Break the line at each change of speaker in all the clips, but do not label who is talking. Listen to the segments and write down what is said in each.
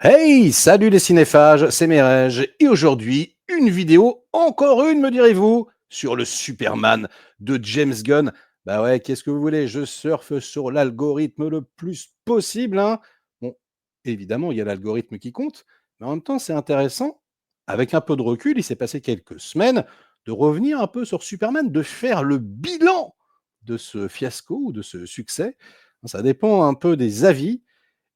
Hey, salut les cinéphages, c'est Merege et aujourd'hui, une vidéo, encore une me direz-vous, sur le Superman de James Gunn. Bah ouais, qu'est-ce que vous voulez, je surfe sur l'algorithme le plus possible, hein. Bon, évidemment, il y a l'algorithme qui compte, mais en même temps, c'est intéressant, avec un peu de recul, il s'est passé quelques semaines, de revenir un peu sur Superman, de faire le bilan de ce fiasco ou de ce succès. Ça dépend un peu des avis,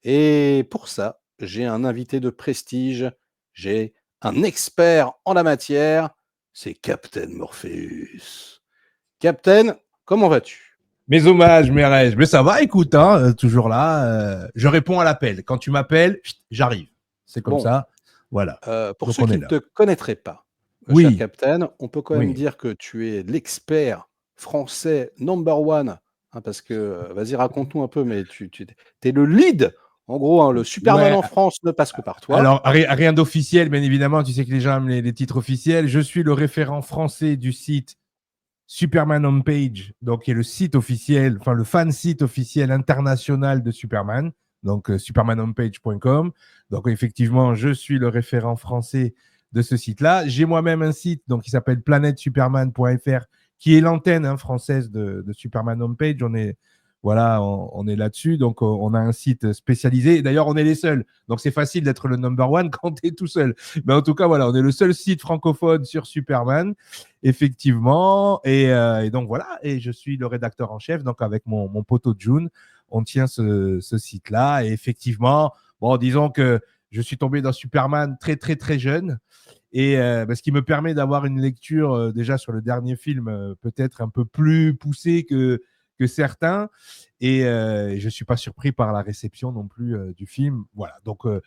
et pour ça, j'ai un invité de prestige, j'ai un expert en la matière, c'est Captain Morpheus. Captain, comment vas-tu?
Mes hommages, mes rêves. Mais ça va, écoute, hein, toujours là. Je réponds à l'appel. Quand tu m'appelles, j'arrive. C'est comme
Bon,
ça. Voilà.
pour
Donc
ceux
on
qui
est
ne
là.
te connaîtraient pas, cher
Oui,
Captain, on peut quand même
oui.
dire que tu es l'expert français number one, hein, parce que, vas-y, raconte-nous un peu, mais tu es le lead. En gros, hein, le Superman
Ouais.
en France ne passe que par toi.
Alors, rien d'officiel, bien évidemment. Tu sais que les gens aiment les titres officiels. Je suis le référent français du site Superman Homepage, donc qui est le site officiel, enfin le fan site officiel international de Superman, donc supermanhomepage.com. Donc effectivement, je suis le référent français de ce site-là. J'ai moi-même un site donc qui s'appelle planetsuperman.fr, qui est l'antenne française de Superman Homepage. On est là-dessus, donc on a un site spécialisé. D'ailleurs, on est les seuls, donc c'est facile d'être le number one quand tu es tout seul. Mais en tout cas, voilà, on est le seul site francophone sur Superman. Effectivement. Et donc voilà, et je suis le rédacteur en chef, donc avec mon poteau June, on tient ce site-là. Et effectivement, bon, disons que je suis tombé dans Superman très très très jeune, et ce qui me permet d'avoir une lecture déjà sur le dernier film peut-être un peu plus poussée que certains. Et je ne suis pas surpris par la réception non plus du film. Voilà, donc
Et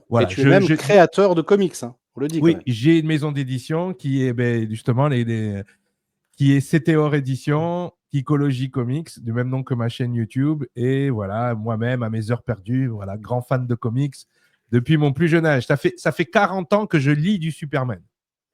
voilà,
tu es même créateur de comics, hein, on le dit quand
oui,
même.
j'ai une maison d'édition qui est justement qui est CTOR Édition, Kikology Comics, du même nom que ma chaîne YouTube. Et voilà, moi-même, à mes heures perdues, voilà, grand fan de comics depuis mon plus jeune âge. Ça fait 40 ans que je lis du Superman.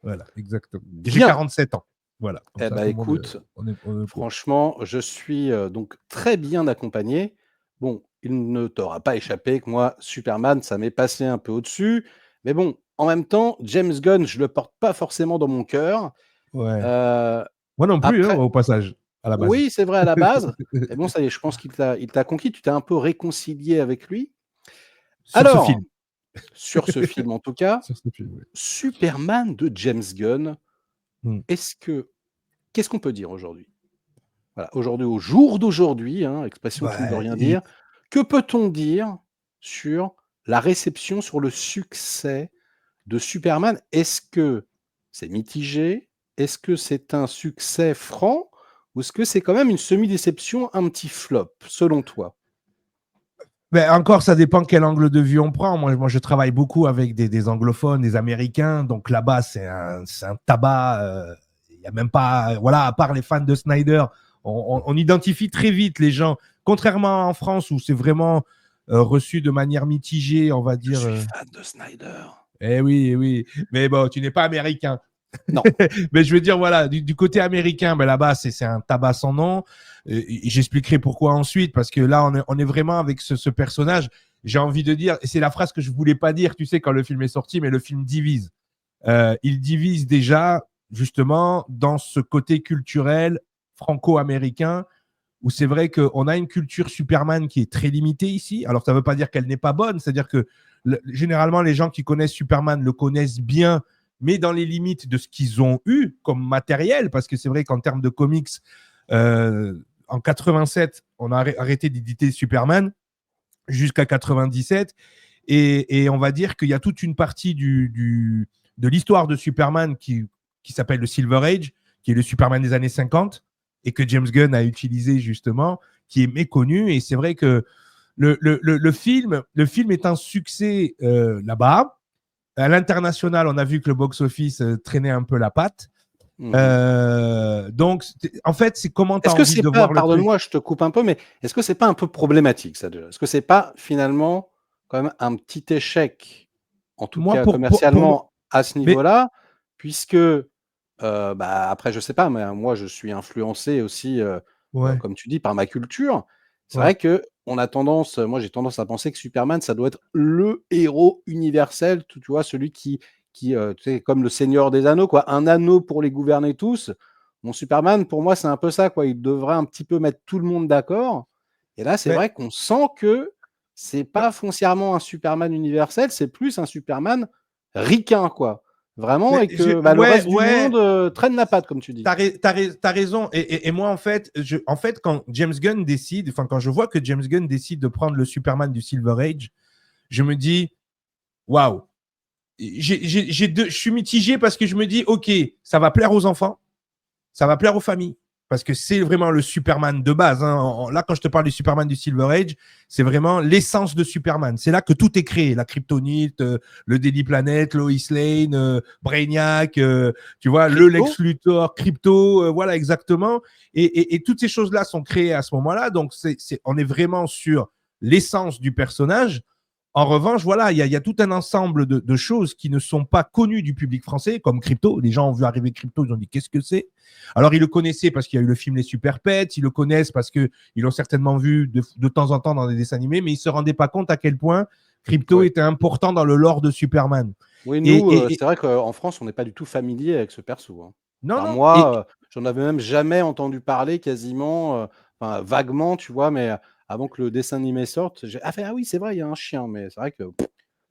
Voilà, exactement. Et j'ai
Bien.
47 ans. Voilà, comme
Eh
ça,
ben,
tout le monde,
écoute,
on est au courant.
franchement, je suis, donc très bien accompagné. Bon, il ne t'aura pas échappé que moi, Superman, ça m'est passé un peu au-dessus. Mais bon, en même temps, James Gunn, je le porte pas forcément dans mon cœur.
Ouais.
Heu,
Moi non plus, hein,
après
au passage, à la base.
oui, c'est vrai à la base. Mais bon, ça y est, je pense qu'il t'a conquis, tu t'es un peu réconcilié avec lui.
Sur ce
Alors,
film.
sur ce film en tout cas,
Sur ce film, oui.
Superman de James Gunn,
Hmm.
est-ce que qu'est-ce qu'on peut dire aujourd'hui? Voilà, aujourd'hui, au jour d'aujourd'hui, hein, expression qui ne veut
Ouais,
rien dire. Que peut-on dire sur la réception, sur le succès de Superman? Est-ce que c'est mitigé? Est-ce que c'est un succès franc? Ou est-ce que c'est quand même une semi-déception, un petit flop, selon toi?
Ben, encore, ça dépend quel angle de vue on prend. Moi je travaille beaucoup avec des anglophones, des Américains. Donc là-bas, c'est un tabac. Il y a même pas, voilà, à part les fans de Snyder, on identifie très vite les gens. Contrairement en France où c'est vraiment reçu de manière mitigée, on va
Je
dire.
suis fan de Snyder.
Eh oui, eh oui. Mais bon, tu n'es pas américain.
Non.
Mais je veux dire, voilà, du côté américain, ben là-bas, c'est un tabac sans nom. Et j'expliquerai pourquoi ensuite, parce que là, on est vraiment avec ce personnage. J'ai envie de dire, et c'est la phrase que je voulais pas dire, tu sais, quand le film est sorti, mais le film divise. Il divise déjà, justement, dans ce côté culturel franco-américain, où c'est vrai qu'on a une culture Superman qui est très limitée ici. Alors, ça ne veut pas dire qu'elle n'est pas bonne, c'est-à-dire que généralement, les gens qui connaissent Superman le connaissent bien, mais dans les limites de ce qu'ils ont eu comme matériel, parce que c'est vrai qu'en termes de comics, en 87, on a arrêté d'éditer Superman jusqu'à 97, et on va dire qu'il y a toute une partie de l'histoire de Superman qui s'appelle le Silver Age, qui est le Superman des années 50, et que James Gunn a utilisé justement, qui est méconnu. Et c'est vrai que le film est un succès là-bas. À l'international, on a vu que le box-office traînait un peu la patte.
Mmh.
Donc, en fait, c'est comment tu as
Est-ce que
envie
c'est
de
pas,
voir le truc.
pardonne-moi, je te coupe un peu, mais est-ce que c'est pas un peu problématique ça déjà? Est-ce que c'est pas finalement quand même un petit échec, en tout
Moi,
cas
pour moi,
commercialement à ce
mais
niveau-là? Puisque, bah, après je sais pas, mais moi je suis influencé aussi,
ouais,
comme tu dis par ma culture. C'est
ouais.
vrai qu'on a tendance, moi j'ai tendance à penser que Superman ça doit être le héros universel, tu vois, celui qui tu sais, comme le Seigneur des Anneaux, quoi, un anneau pour les gouverner tous. Mon Superman, pour moi, c'est un peu ça, quoi. Il devrait un petit peu mettre tout le monde d'accord. Et là, c'est
Mais
vrai qu'on sent que c'est
non,
pas foncièrement un Superman universel, c'est plus un Superman ricain, quoi. Vraiment, et que bah, le
ouais,
reste du
ouais,
monde traîne la patte, comme tu dis.
t'as raison. Et moi, en fait, quand James Gunn décide, enfin, quand je vois que James Gunn décide de prendre le Superman du Silver Age, je me dis, waouh. Je suis mitigé parce que je me dis, ok, ça va plaire aux enfants, ça va plaire aux familles. Parce que c'est vraiment le Superman de base. Hein. Là, quand je te parle du Superman du Silver Age, c'est vraiment l'essence de Superman. C'est là que tout est créé. La Kryptonite, le Daily Planet, Lois Lane, Brainiac, tu vois, le
Crypto,
Lex Luthor, Crypto, voilà exactement. Et toutes ces choses-là sont créées à ce moment-là. Donc, on est vraiment sur l'essence du personnage. En revanche, voilà, il y a tout un ensemble de choses qui ne sont pas connues du public français, comme Crypto. Les gens ont vu arriver Crypto, ils ont dit qu'est-ce que c'est. Alors, ils le connaissaient parce qu'il y a eu le film Les Super Pets, ils le connaissent parce qu'ils l'ont certainement vu de temps en temps dans des dessins animés, mais ils ne se rendaient pas compte à quel point Crypto
ouais.
était important dans le lore de Superman.
Oui,
Et,
nous,
et, et
c'est vrai qu'en France, on n'est pas du tout familier avec ce perso, hein.
non,
Enfin,
non.
moi, j'en avais même jamais entendu parler quasiment, enfin, vaguement, tu vois, mais avant que le dessin animé sorte, j'ai ah oui, c'est vrai, il y a un chien, mais c'est vrai que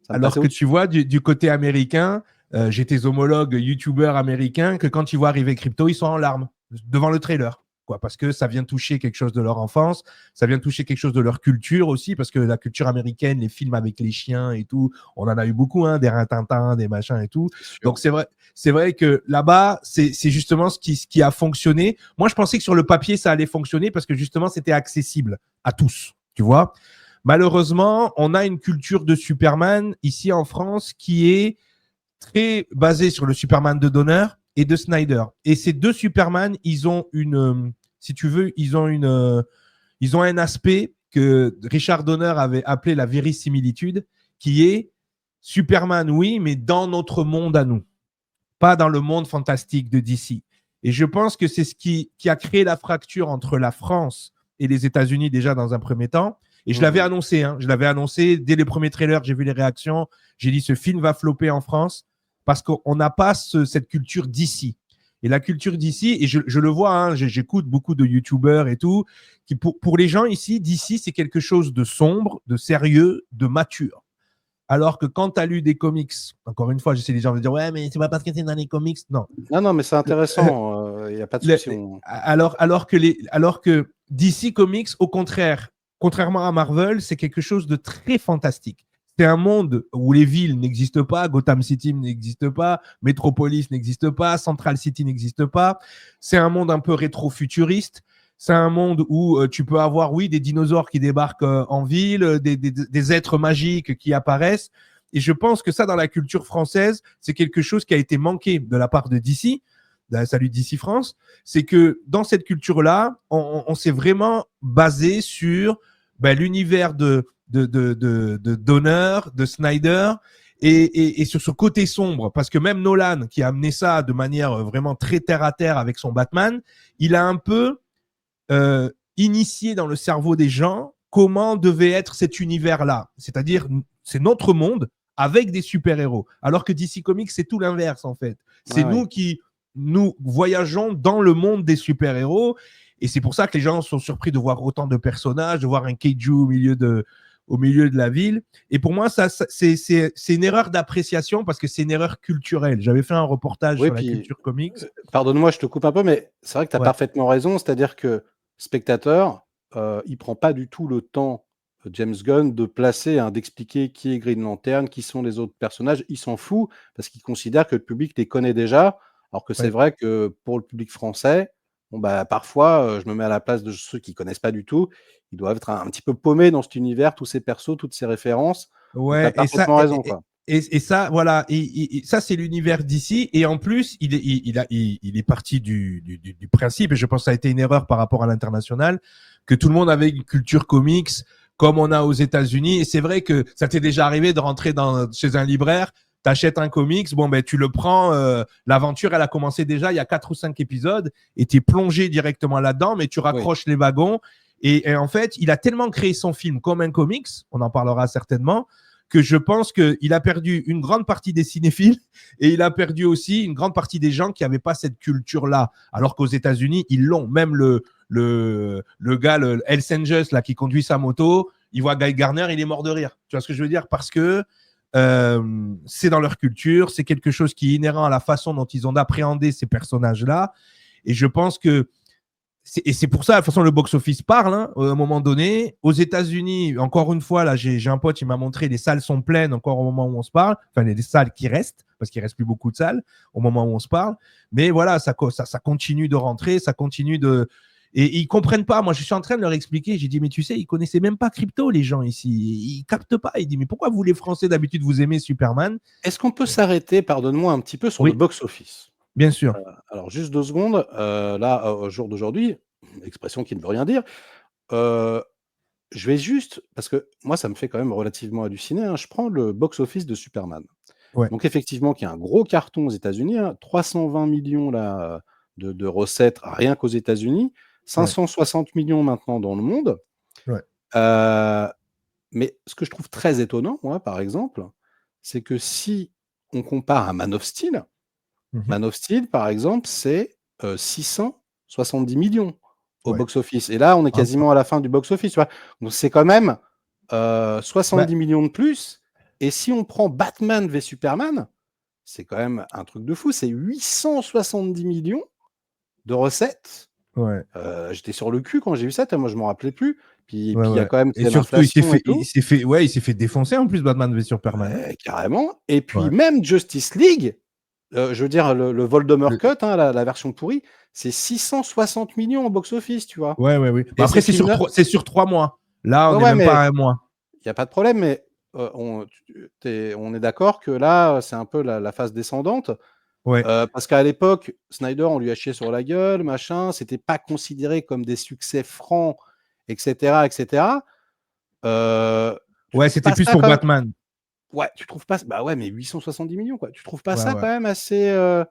ça me
Alors
passait
que tu
au-dessus.
vois, du côté américain, j'ai tes homologues youtubeurs américains que quand ils voient arriver Crypto, ils sont en larmes devant le trailer. Quoi, parce que ça vient toucher quelque chose de leur enfance, ça vient toucher quelque chose de leur culture aussi, parce que la culture américaine, les films avec les chiens et tout, on en a eu beaucoup, hein, des Rintintins, des machins et tout.
C'est
Donc
sûr.
c'est vrai que là-bas, c'est justement ce qui a fonctionné. Moi, je pensais que sur le papier, ça allait fonctionner parce que justement, c'était accessible à tous, tu vois. Malheureusement, on a une culture de Superman ici en France qui est très basée sur le Superman de Donner et de Snyder. Et ces deux Superman, ils ont si tu veux, ils ont un aspect que Richard Donner avait appelé la verisimilitude, qui est Superman, oui, mais dans notre monde à nous, pas dans le monde fantastique de DC. Et je pense que c'est ce qui a créé la fracture entre la France et les États-Unis déjà dans un premier temps. Et je l'avais
Mmh.
annoncé, hein, je l'avais annoncé dès les premiers trailers, j'ai vu les réactions. J'ai dit ce film va flopper en France parce qu'on n'a pas cette culture d'ici. Et la culture d'ici, et je le vois, hein, j'écoute beaucoup de youtubeurs et tout, qui pour les gens ici, d'ici, c'est quelque chose de sombre, de sérieux, de mature. Alors que quand tu as lu des comics, encore une fois, j'essaie les gens de dire ouais, mais c'est pas parce que c'est dans les comics. Non.
Non, non, mais c'est intéressant, il y a pas de souci,
Alors que DC Comics, au contraire, contrairement à Marvel, c'est quelque chose de très fantastique. C'est un monde où les villes n'existent pas, Gotham City n'existe pas, Metropolis n'existe pas, Central City n'existe pas. C'est un monde un peu rétro-futuriste. C'est un monde où tu peux avoir, oui, des dinosaures qui débarquent en ville, des êtres magiques qui apparaissent. Et je pense que ça, dans la culture française, c'est quelque chose qui a été manqué de la part de DC. Salut DC France. C'est que dans cette culture-là, on s'est vraiment basé sur l'univers de Donner, de Snyder, et sur ce côté sombre, parce que même Nolan, qui a amené ça de manière vraiment très terre à terre avec son Batman, il a un peu initié dans le cerveau des gens comment devait être cet univers-là. C'est-à-dire, c'est notre monde avec des super-héros. Alors que DC Comics, c'est tout l'inverse, en fait. C'est
ouais, ouais.
nous voyageons dans le monde des super-héros. Et c'est pour ça que les gens sont surpris de voir autant de personnages, de voir un Kaiju au milieu de la ville. Et pour moi, c'est une erreur d'appréciation parce que c'est une erreur culturelle. J'avais fait un reportage
Oui,
sur la
puis,
culture comics.
pardonne-moi, je te coupe un peu, mais c'est vrai que tu as
Ouais,
parfaitement raison. C'est-à-dire que spectateur, il prend pas du tout le temps, James Gunn, de placer, hein, d'expliquer qui est Green Lantern, qui sont les autres personnages. Il s'en fout parce qu'il considère que le public les connaît déjà. Alors que c'est
ouais.
vrai que pour le public français, bon, bah, parfois, je me mets à la place de ceux qui connaissent pas du tout. Ils doivent être un petit peu paumés dans cet univers, tous ces persos, toutes ces références. Donc tu as
Ouais,
parfaitement raison, quoi.
et ça, voilà, ça c'est l'univers d'ici. Et en plus, il est parti du principe, et je pense que ça a été une erreur par rapport à l'international, que tout le monde avait une culture comics comme on a aux États-Unis. Et c'est vrai que ça t'est déjà arrivé de rentrer chez un libraire, t'achètes un comics, bon ben tu le prends, l'aventure elle a commencé déjà il y a 4 ou 5 épisodes, et t'es plongé directement là-dedans, mais tu
Oui.
raccroches les wagons. Et en fait, il a tellement créé son film comme un comics, on en parlera certainement, que je pense qu'il a perdu une grande partie des cinéphiles et il a perdu aussi une grande partie des gens qui n'avaient pas cette culture-là. Alors qu'aux États-Unis, ils l'ont. Même le gars, le Hells Angels, là, qui conduit sa moto, il voit Guy Garner, il est mort de rire. Tu vois ce que je veux dire? Parce que c'est dans leur culture, c'est quelque chose qui est inhérent à la façon dont ils ont d'appréhender ces personnages-là. Et je pense que c'est pour ça, de toute façon, le box-office parle, hein, à un moment donné. Aux États-Unis, encore une fois, là, j'ai un pote, il m'a montré, les salles sont pleines encore au moment où on se parle. Enfin, les salles qui restent, parce qu'il ne reste plus beaucoup de salles au moment où on se parle. Mais voilà, ça continue de rentrer, ça continue de... Et ils ne comprennent pas. Moi, je suis en train de leur expliquer. J'ai dit, mais tu sais, ils ne connaissaient même pas crypto, les gens ici. Ils ne captent pas. Il dit, mais pourquoi vous, les Français, d'habitude, vous aimez Superman?
Est-ce qu'on peut s'arrêter, pardonne-moi, un petit peu sur le
Oui,
box-office?
bien sûr.
Alors, juste 2 secondes. Là, au jour d'aujourd'hui, expression qui ne veut rien dire. Heu, je vais juste parce que moi, ça me fait quand même relativement halluciner, hein. Je prends le box-office de Superman.
Ouais,
Donc effectivement, qui est un gros carton aux États-Unis, hein, 320 000 000 là, de recettes rien qu'aux États-Unis,
ouais,
560 millions maintenant dans le monde.
ouais.
Heu, mais ce que je trouve très étonnant, moi, par exemple, c'est que si on compare à Man of Steel,
Mhm.
Man of Steel, par exemple, c'est 670 millions au
Ouais.
box-office. Et là, on est
Ah,
quasiment à la fin du box-office. Tu vois, donc c'est quand même
bah,
70 millions de plus. Et si on prend Batman v Superman, c'est quand même un truc de fou. C'est 870 millions de recettes.
ouais.
J'étais sur le cul quand j'ai vu ça. Moi, je m'en rappelais plus. Puis
Ouais,
il y a
ouais.
quand même
Et surtout,
l'inflation et tout.
il s'est fait défoncer en plus, Batman v Superman, hein.
Carrément. Et puis
Ouais.
même Justice League, je veux dire, le Voldemort
Le-
Cut, hein, la version pourrie, c'est 660 millions au box-office, tu vois.
Ouais, ouais, oui. Bah
Et
après,
ces films-là,
c'est sur 3 mois. Là, on
ouais,
n'est
ouais,
même pas
mais
à un mois.
il y a pas de problème, mais on est d'accord que là, c'est un peu la phase descendante,
Ouais.
parce qu'à l'époque, Snyder, on lui a chié sur la gueule, machin, c'était pas considéré comme des succès francs, et cetera, et cetera. Tu
Ouais,
trouves
c'était
pas
plus
ça
pour
quand même,
Batman.
ouais, tu trouves pas, bah ouais, mais 870 millions, quoi. Tu trouves pas
Ouais,
ça
ouais.
quand même assez, enfin,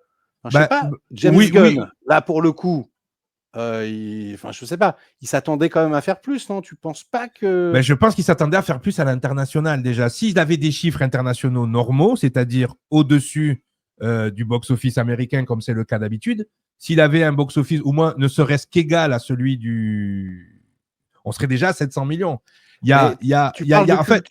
je sais
Bah,
pas, James
oui, oui.
Gunn, là, pour le coup, enfin, je sais pas, il s'attendait quand même à faire plus, non? Tu penses pas
Ben,
que...
je pense qu'il s'attendait à faire plus à l'international déjà. S'il avait des chiffres internationaux normaux, c'est-à-dire au-dessus du box-office américain, comme c'est le cas d'habitude, s'il avait un box-office au moins ne serait-ce qu'égal à celui du... On serait déjà à 700 millions.
Mais
En fait,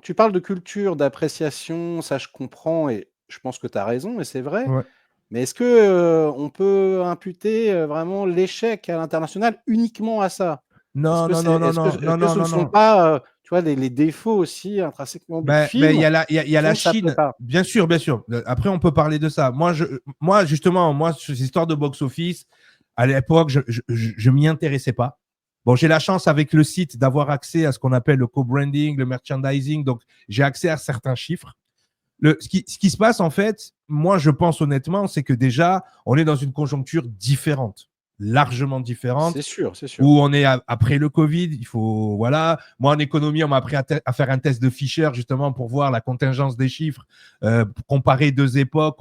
tu parles de culture, d'appréciation, ça je comprends et je pense que tu as raison et c'est vrai.
ouais.
Mais est-ce que, on peut imputer, vraiment l'échec à l'international uniquement à ça?
Non, non, non, non, non,
Est-ce
non,
que
non,
ce ne
non,
sont
non.
pas, tu vois, les défauts aussi intrinsèquement du
Il
film
y a il y
qui
a
font
la
que ça plaît
Chine,
pas?
bien sûr, bien sûr. Après, on peut parler de ça. Moi justement, moi, sur ces histoires de box-office, à l'époque, je m'y intéressais pas. Bon, j'ai la chance avec le site d'avoir accès à ce qu'on appelle le co-branding, le merchandising. Donc, j'ai accès à certains chiffres. Ce qui se passe, en fait, moi, je pense honnêtement, c'est que déjà, on est dans une conjoncture différente, largement différente,
C'est sûr, c'est sûr.
où on est après le Covid. Il faut, voilà. Moi, en économie, on m'a appris à faire un test de Fisher, justement, pour voir la contingence des chiffres, comparer deux époques,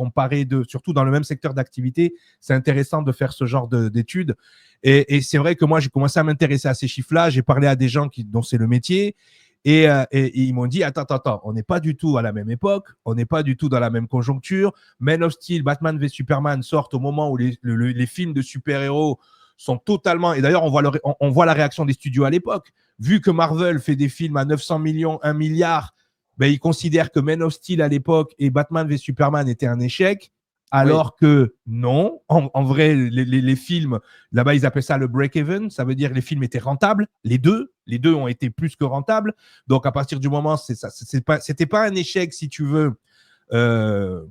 surtout dans le même secteur d'activité. C'est intéressant de faire ce genre d'études. Et c'est vrai que moi, j'ai commencé à m'intéresser à ces chiffres-là. J'ai parlé à des gens dont c'est le métier. Et ils m'ont dit, attends, on n'est pas du tout à la même époque, on n'est pas du tout dans la même conjoncture. Man of Steel, Batman v Superman sortent au moment où les films de super-héros sont totalement... Et d'ailleurs, on voit la réaction des studios à l'époque. Vu que Marvel fait des films à 900 millions, 1 milliard, ben, ils considèrent que Man of Steel à l'époque et Batman v Superman étaient un échec.
Oui,
Alors que non, en vrai, les films, là-bas, ils appellent ça le break-even. Ça veut dire que les films étaient rentables. Les deux ont été plus que rentables. Donc, à partir du moment, c'était pas un échec, si tu veux,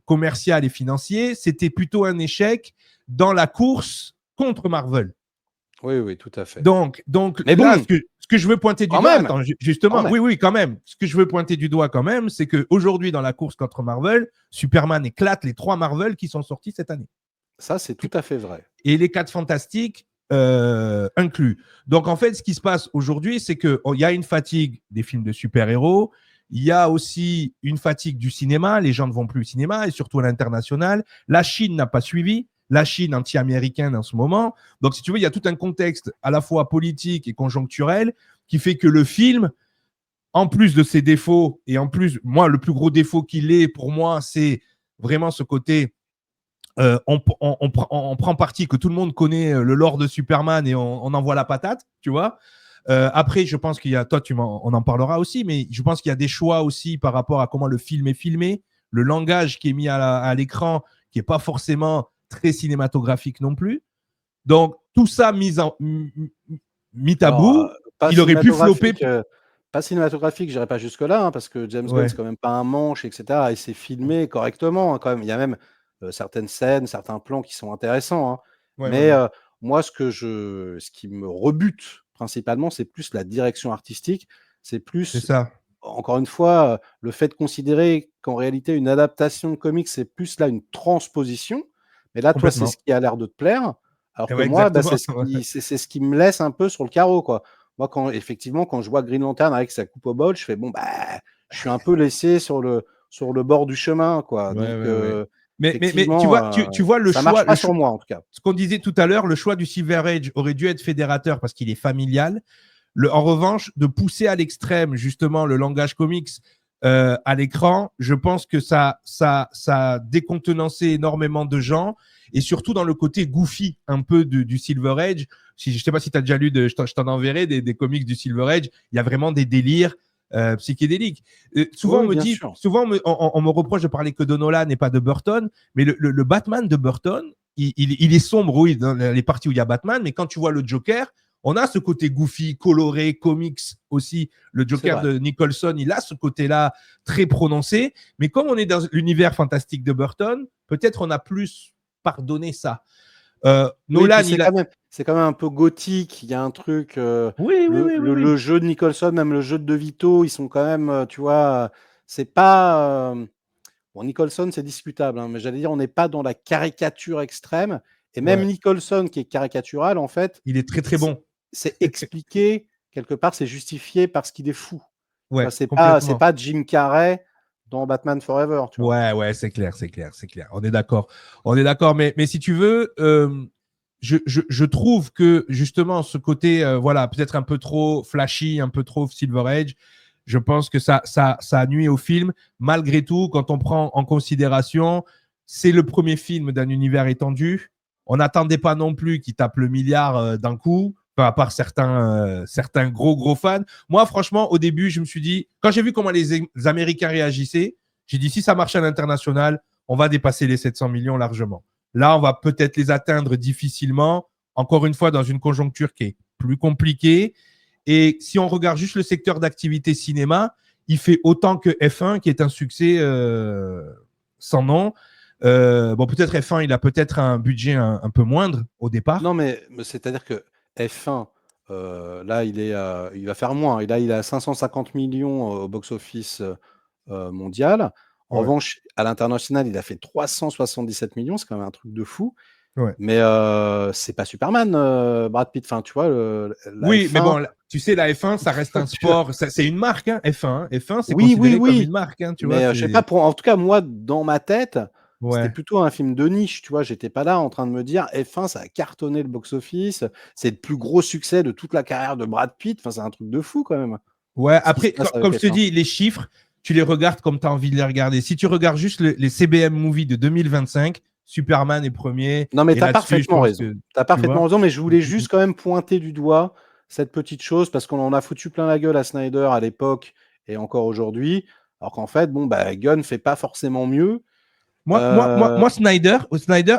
commercial et financier. C'était plutôt un échec dans la course contre Marvel.
oui, oui, tout à fait.
Donc
Mais
là,
bon,
ce que je veux pointer du
quand
doigt,
même,
attends,
quand
justement,
même.
oui, oui, quand même. Ce que je veux pointer du doigt, quand même, c'est qu'aujourd'hui, dans la course contre Marvel, Superman éclate les 3 Marvel qui sont sortis cette année.
Ça, c'est tout à fait vrai.
Et les 4 fantastiques inclus. Donc, en fait, ce qui se passe aujourd'hui, c'est qu'il y a une fatigue des films de super-héros. Il y a aussi une fatigue du cinéma. Les gens ne vont plus au cinéma et surtout à l'international. La Chine n'a pas suivi. La Chine anti-américaine en ce moment. Donc, si tu veux, il y a tout un contexte à la fois politique et conjoncturel qui fait que le film en plus de ses défauts, et en plus, moi, le plus gros défaut qu'il ait pour moi, c'est vraiment ce côté. On prend parti que tout le monde connaît le lore de Superman et on envoie la patate, tu vois. Après, je pense qu'il y a, toi, on en parlera aussi, mais je pense qu'il y a des choix aussi par rapport à comment le film est filmé, le langage qui est mis à l'écran, qui est pas forcément très cinématographique non plus. Donc, tout ça mis à
Alors,
bout,
pas
il aurait pu flopper.
cinématographique, pas cinématographique, j'irai pas jusque-là, hein, parce que James Gunn,
Ouais,
c'est quand même pas un manche, et cetera, et c'est filmé correctement, hein, quand même. Il y a même, certaines scènes, certains plans qui sont intéressants, hein.
ouais, ouais,
Mais,
ouais.
moi, ce qui me rebute principalement, c'est plus la direction artistique. C'est
C'est
plus,
ça.
encore une fois, le fait de considérer qu'en réalité, une adaptation de comics, c'est plus là une transposition. Mais là, toi, c'est ce
Complètement.
qui a l'air de te plaire, alors
Et
que
ouais,
moi, bah,
exactement.
c'est ce qui me laisse un peu sur le carreau, quoi. Moi, effectivement, quand je vois Green Lantern avec sa coupe au bol, je fais bon, bah, je suis un peu laissé sur le bord du chemin, quoi.
Ouais,
Donc,
ouais, ouais. Mais tu
effectivement,
vois, tu vois
ça marche pas sur moi, en tout cas.
ce qu'on disait tout à l'heure, le choix du Silver Age aurait dû être fédérateur parce qu'il est familial. En revanche, de pousser à l'extrême justement le langage comics à l'écran, je pense que ça a décontenancé énormément de gens et surtout dans le côté goofy un peu du Silver Age. Si, je ne sais pas si tu as déjà lu, je t'en enverrai des comics du Silver Age, il y a vraiment des délires psychédéliques. Souvent, on
Oui,
me
bien
dit,
sûr.
souvent on me reproche de parler que de Nolan et pas de Burton, mais le Batman de Burton, il est sombre, oui, dans les parties où il y a Batman, mais quand tu vois le Joker, on a ce côté goofy, coloré, comics aussi. Le
C'est
Joker
vrai.
de Nicholson, il a ce côté-là très prononcé. Mais comme on est dans l'univers fantastique de Burton, peut-être on a plus pardonné ça.
Oui, puis
Nolan, il a.
c'est quand même un peu gothique. Il y a un truc,
Oui, oui, oui, oui,
le
oui.
jeu de Nicholson, même le jeu de DeVito, ils sont quand même, tu vois, c'est pas, bon, Nicholson, c'est discutable, hein, mais j'allais dire, on n'est pas dans la caricature extrême. Et même
Ouais.
Nicholson, qui est caricatural, en fait,
Il est très, très
c'est
bon.
c'est expliqué, quelque part, c'est justifié parce qu'il est fou. Tu vois,
Ouais,
c'est
complètement.
pas Jim Carrey dans Batman Forever, tu vois.
Ouais, ouais, c'est clair, c'est clair, c'est clair. On est d'accord. On est d'accord. Mais si tu veux, je trouve que justement ce côté, voilà, peut-être un peu trop flashy, un peu trop Silver Age, je pense que ça nuit au film. Malgré tout, quand on prend en considération, c'est le premier film d'un univers étendu. On n'attendait pas non plus qu'il tape le milliard d'un coup, enfin, à part certains gros fans. Moi, franchement, au début, je me suis dit, quand j'ai vu comment les Américains réagissaient, j'ai dit, si ça marche à l'international, on va dépasser les 700 millions largement. Là, on va peut-être les atteindre difficilement, encore une fois, dans une conjoncture qui est plus compliquée. Et si on regarde juste le secteur d'activité cinéma, il fait autant que F1, qui est un succès sans nom. Bon, peut-être F1, il a peut-être un budget un peu moindre au départ.
Non, mais c'est-à-dire que F1, là, il va faire moins. Et là, il est à 550 millions au box-office mondial. En
Ouais,
revanche, à l'international, il a fait 377 millions. C'est quand même un truc de fou.
ouais.
Mais c'est pas Superman, Brad Pitt. Enfin, tu vois, la
Oui, mais
F1.
bon, tu sais, la F1, ça reste un
tu vois.
sport. C'est une marque, hein, F1. F1, c'est
Oui, oui,
considéré comme une
oui.
marque, hein, tu vois.
Mais je sais pas, en tout cas, moi, dans ma tête, c'était
Ouais.
plutôt un film de niche. Tu vois, j'étais pas là en train de me dire F1, ça a cartonné le box-office. C'est le plus gros succès de toute la carrière de Brad Pitt. Enfin, c'est un truc de fou quand même,
Ouais,
ce qui se
après,
passe avec
comme je te
F1.
dis, les chiffres, tu les regardes comme tu as envie de les regarder. Si tu regardes juste les CBM Movie de 2025, Superman est premier.
Non, mais
Et
tu as
là-dessus, je
parfaitement
pense
raison.
que,
Tu as
tu
parfaitement
vois.
raison, mais je voulais juste quand même pointer du doigt cette petite chose parce qu'on en a foutu plein la gueule à Snyder à l'époque et encore aujourd'hui. Alors qu'en fait, bon, bah, Gunn fait pas forcément mieux.
Moi, Snyder,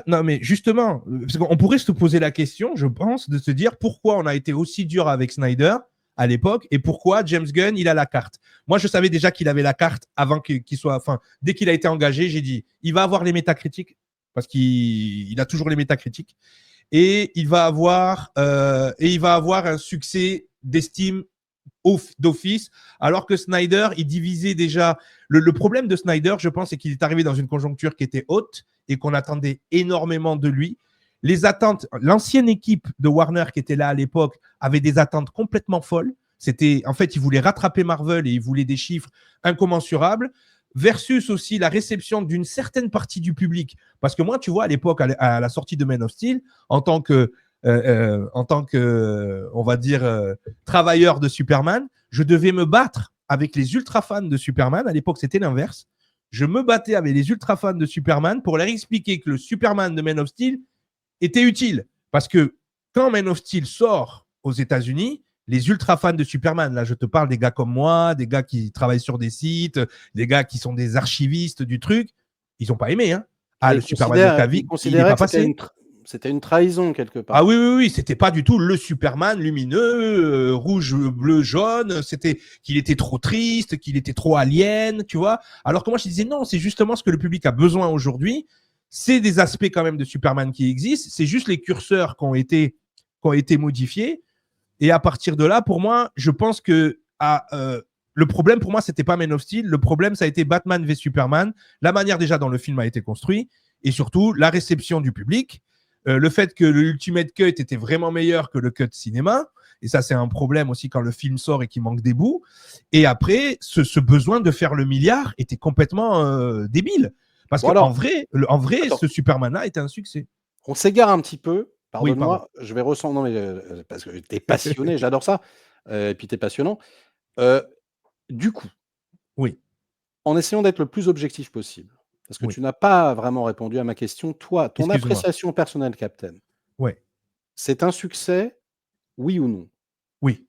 non, mais justement, parce qu'on pourrait se poser la question, je pense, de se dire pourquoi on a été aussi dur avec Snyder à l'époque et pourquoi James Gunn, il a la carte. Moi, je savais déjà qu'il avait la carte avant qu'il soit, enfin, dès qu'il a été engagé, j'ai dit, il va avoir les métacritiques parce qu'il a toujours les métacritiques et il va avoir un succès d'estime d'office, alors que Snyder, il divisait déjà. Le problème de Snyder, je pense, c'est qu'il est arrivé dans une conjoncture qui était haute et qu'on attendait énormément de lui. Les attentes, l'ancienne équipe de Warner qui était là à l'époque avait des attentes complètement folles. C'était, en fait, ils voulaient rattraper Marvel et ils voulaient des chiffres incommensurables versus aussi la réception d'une certaine partie du public. Parce que moi, tu vois, à l'époque, à la sortie de Man of Steel, en tant que on va dire, travailleur de Superman, je devais me battre avec les ultra fans de Superman. À l'époque, c'était l'inverse. Je me battais avec les ultra fans de Superman pour leur expliquer que le Superman de Man of Steel était utile. Parce que quand Man of Steel sort aux États-Unis, les ultra fans de Superman, là je te parle des gars comme moi, des gars qui travaillent sur des sites, des gars qui sont des archivistes du truc, ils n'ont pas aimé. Hein. Ah, le Superman de Cavill, il n'est pas passé.
C'était une trahison quelque part.
Ah oui, c'était pas du tout le Superman lumineux, rouge, bleu, jaune. C'était qu'il était trop triste, qu'il était trop alien, tu vois. Alors que moi, je disais non, c'est justement ce que le public a besoin aujourd'hui. C'est des aspects quand même de Superman qui existent. C'est juste les curseurs qui ont été modifiés. Et à partir de là, pour moi, je pense que le problème pour moi, c'était pas Man of Steel. Le problème, ça a été Batman v Superman. La manière déjà dont le film a été construit et surtout la réception du public. Le fait que le Ultimate Cut était vraiment meilleur que le cut cinéma, et ça c'est un problème aussi quand le film sort et qu'il manque des bouts. Et après, ce besoin de faire le milliard était complètement débile. Parce qu'en vrai, ce Superman-là était un succès.
On s'égare un petit peu, pardonne-moi, je vais ressentir, non mais parce que t'es passionné, j'adore ça, et puis t'es passionnant. Du coup,
oui,
en essayant d'être le plus objectif possible, parce que tu n'as pas vraiment répondu à ma question. Toi, ton appréciation personnelle, Captain, c'est un succès, oui ou non?
Oui.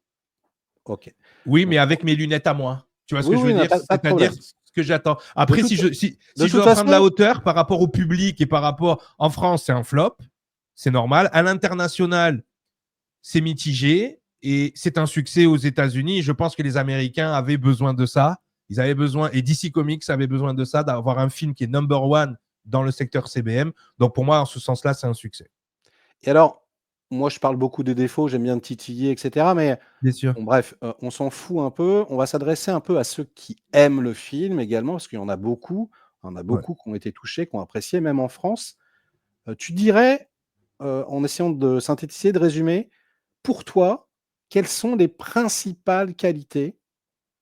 Ok.
Oui, mais avec mes lunettes à moi. Tu vois ce que je veux dire? C'est-à-dire ce que j'attends. Après, si je dois prendre la hauteur par rapport au public et par rapport… En France, c'est un flop. C'est normal. À l'international, c'est mitigé. Et c'est un succès aux États-Unis. Je pense que les Américains avaient besoin de ça. Ils avaient besoin, et DC Comics avait besoin de ça, d'avoir un film qui est number one dans le secteur CBM. Donc pour moi, en ce sens-là, c'est un succès.
Et alors, moi, je parle beaucoup des défauts, j'aime bien titiller, etc. Mais
bien sûr.
Bon, bref, on s'en fout un peu. On va s'adresser un peu à ceux qui aiment le film également, parce qu'il y en a beaucoup. Il y en a beaucoup qui ont été touchés, qui ont apprécié, même en France. Tu dirais, en essayant de synthétiser, de résumer, pour toi, quelles sont les principales qualités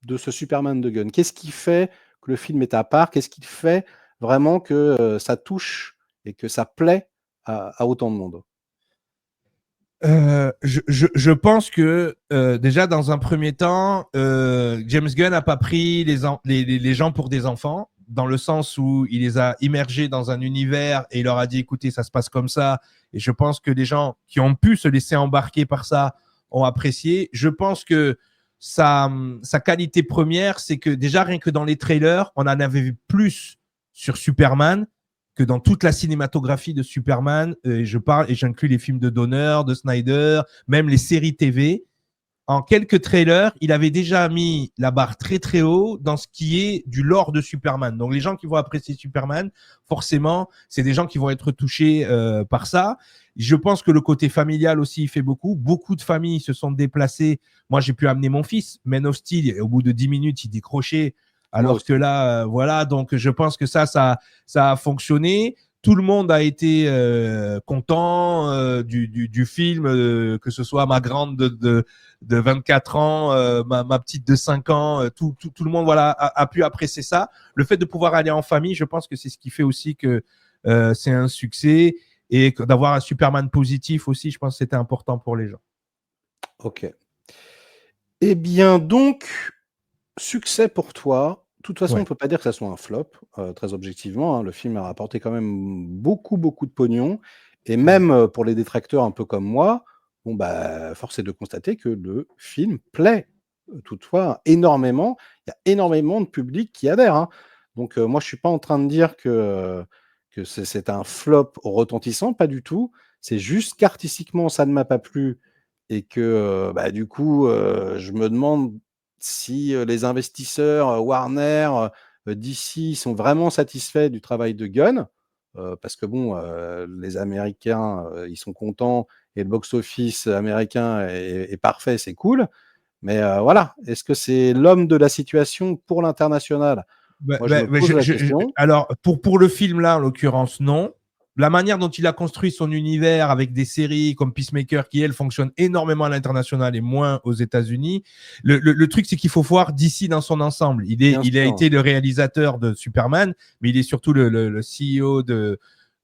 de ce Superman de Gunn? Qu'est-ce qui fait que le film est à part? Qu'est-ce qui fait vraiment que ça touche et que ça plaît à autant de monde?
Je pense que déjà dans un premier temps, James Gunn n'a pas pris les gens pour des enfants, dans le sens où il les a immergés dans un univers et il leur a dit écoutez, ça se passe comme ça. Et je pense que les gens qui ont pu se laisser embarquer par ça ont apprécié. Je pense que sa qualité première, c'est que déjà rien que dans les trailers, on en avait vu plus sur Superman que dans toute la cinématographie de Superman, je parle et j'inclus les films de Donner, de Snyder, même les séries TV. En quelques trailers, il avait déjà mis la barre très très haut dans ce qui est du lore de Superman. Donc les gens qui vont apprécier Superman, forcément, c'est des gens qui vont être touchés par ça. Je pense que le côté familial aussi, il fait beaucoup. Beaucoup de familles se sont déplacées. Moi, j'ai pu amener mon fils, Man of Steel, et au bout de 10 minutes, il décrochait. Alors que là, voilà, donc je pense que ça a fonctionné. Tout le monde a été content du film, que ce soit ma grande de 24 ans, ma petite de 5 ans, tout le monde voilà, a pu apprécier ça. Le fait de pouvoir aller en famille, je pense que c'est ce qui fait aussi que c'est un succès et d'avoir un Superman positif aussi, je pense que c'était important pour les gens.
Ok. Eh bien donc, succès pour toi. De toute façon, on ne peut pas dire que ça soit un flop, très objectivement. Hein. Le film a rapporté quand même beaucoup de pognon. Et même pour les détracteurs un peu comme moi, bon, bah, force est de constater que le film plaît toutefois énormément. Il y a énormément de public qui adhère. Hein. Donc moi, je ne suis pas en train de dire que c'est un flop retentissant, pas du tout. C'est juste qu'artistiquement, ça ne m'a pas plu et que bah, du coup, je me demande si les investisseurs Warner, DC sont vraiment satisfaits du travail de Gunn, parce que bon, les Américains, ils sont contents et le box-office américain est parfait, c'est cool. Mais voilà, est-ce que c'est l'homme de la situation pour l'international? Moi, je me pose la question.
Alors, pour le film là, en l'occurrence, non. La manière dont il a construit son univers avec des séries comme Peacemaker qui, elles, fonctionnent énormément à l'international et moins aux États-Unis. Le truc, c'est qu'il faut voir DC dans son ensemble. Il a été le réalisateur de Superman, mais il est surtout le CEO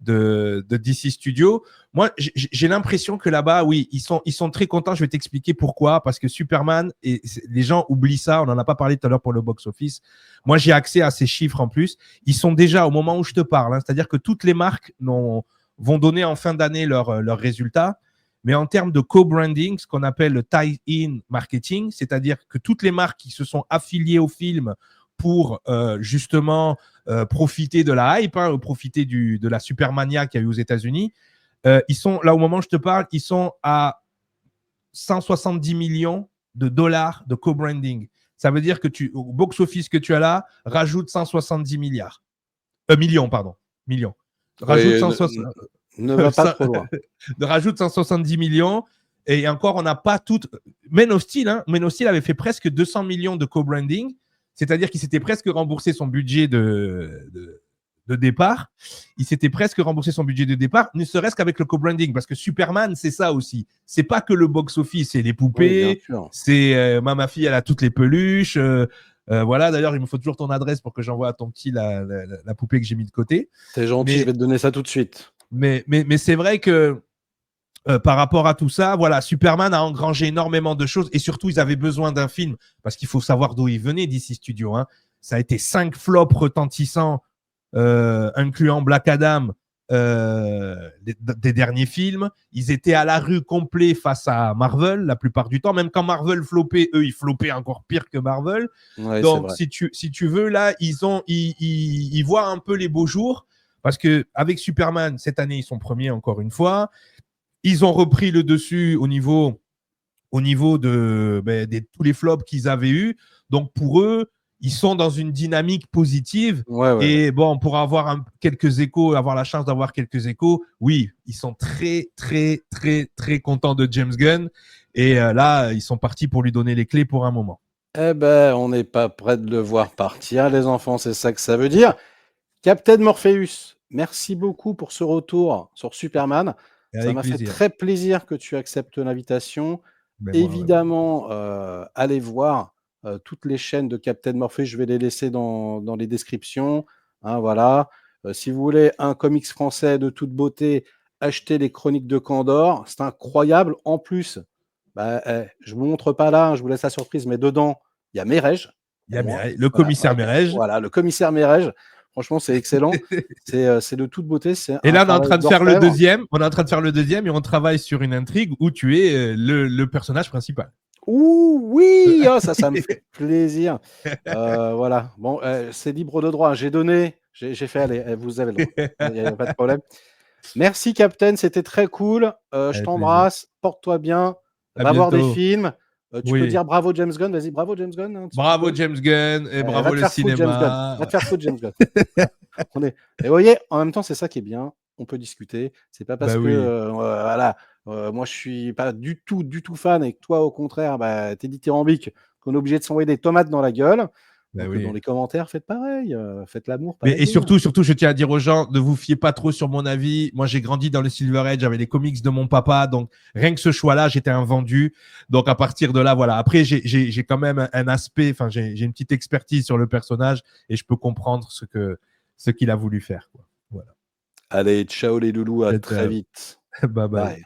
de DC Studios. Moi, j'ai l'impression que là-bas, oui, ils sont très contents. Je vais t'expliquer pourquoi. Parce que Superman, et les gens oublient ça, on n'en a pas parlé tout à l'heure pour le box-office. Moi, j'ai accès à ces chiffres en plus. Ils sont déjà au moment où je te parle. Hein, c'est-à-dire que toutes les marques vont donner en fin d'année leurs résultats. Mais en termes de co-branding, ce qu'on appelle le tie-in marketing, c'est-à-dire que toutes les marques qui se sont affiliées au film pour justement profiter de la hype, hein, profiter de la Supermania qu'il y a eu aux États-Unis, ils sont, là au moment où je te parle, ils sont à 170 millions de dollars de co-branding. Ça veut dire que au box-office que tu as là, rajoute 170 milliards. Millions, pardon. Millions. Rajoute 160.
Ne va pas trop loin.
Rajoute 170 millions. Et encore, on n'a pas tout. Men of Steel avait fait presque 200 millions de co-branding. C'est-à-dire qu'il s'était presque remboursé son budget de départ. Il s'était presque remboursé son budget de départ, ne serait-ce qu'avec le co-branding. Parce que Superman, c'est ça aussi. C'est pas que le box-office, c'est les poupées. Oui, c'est ma fille, elle a toutes les peluches. Voilà, d'ailleurs, il me faut toujours ton adresse pour que j'envoie à ton petit la poupée que j'ai mis de côté.
C'est gentil, je vais te donner ça tout de suite.
Mais c'est vrai que par rapport à tout ça, voilà, Superman a engrangé énormément de choses et surtout, ils avaient besoin d'un film parce qu'il faut savoir d'où il venait DC Studios. Hein. Ça a été 5 flops retentissants, incluant Black Adam, des derniers films. Ils étaient à la rue complet face à Marvel la plupart du temps. Même quand Marvel floppait, eux, ils floppaient encore pire que Marvel. Ouais, donc, si tu veux, là, ils voient un peu les beaux jours parce que avec Superman, cette année, ils sont premiers encore une fois. Ils ont repris le dessus au niveau de tous les flops qu'ils avaient eus. Donc, pour eux, ils sont dans une dynamique positive. Et bon, on pourra avoir quelques échos, avoir la chance d'avoir quelques échos. Oui, ils sont très, très, très, très contents de James Gunn. Et là, ils sont partis pour lui donner les clés pour un moment.
Eh ben, on n'est pas prêt de le voir partir, les enfants, c'est ça que ça veut dire. Captain Morpheus, merci beaucoup pour ce retour sur Superman. Ça m'a fait très plaisir que tu acceptes l'invitation. Évidemment, allez voir toutes les chaînes de Captain Morpheus. Je vais les laisser dans les descriptions. Hein, voilà. Si vous voulez un comics français de toute beauté, achetez les Chroniques de Candor. C'est incroyable. En plus, je ne vous montre pas là, hein, je vous laisse la surprise, mais dedans, il y a Mérège.
Il y a le commissaire Mérège.
Voilà, le commissaire Mérège. Franchement, c'est excellent. C'est de toute beauté.
Et là, on est en train de faire le deuxième. On est en train de faire le deuxième et on travaille sur une intrigue où tu es le personnage principal.
Ouh, oui, oh, ça me fait plaisir. Voilà. Bon, c'est libre de droit. J'ai donné, j'ai fait. Allez, vous avez le droit. Il n'y a pas de problème. Merci, Captain. C'était très cool. Je t'embrasse. Porte-toi bien. Va voir des films. Tu peux dire bravo James Gunn, vas-y, bravo James Gunn. Hein,
bravo James Gunn et bravo le cinéma.
Va te faire foutre James Gunn. Et vous voyez, en même temps, c'est ça qui est bien. On peut discuter. C'est pas parce que voilà, moi je suis pas du tout fan et que toi au contraire, t'es dithyrambique qu'on est obligé de s'envoyer des tomates dans la gueule. Donc, dans les commentaires, faites pareil, faites l'amour.
Et surtout, je tiens à dire aux gens, ne vous fiez pas trop sur mon avis. Moi, j'ai grandi dans le Silver Age, j'avais les comics de mon papa, donc rien que ce choix-là, j'étais un vendu. Donc à partir de là, voilà. Après, j'ai quand même un aspect, enfin, j'ai une petite expertise sur le personnage et je peux comprendre ce qu'il a voulu faire. Quoi. Voilà.
Allez, ciao les loulous, à très vite.
Bye bye.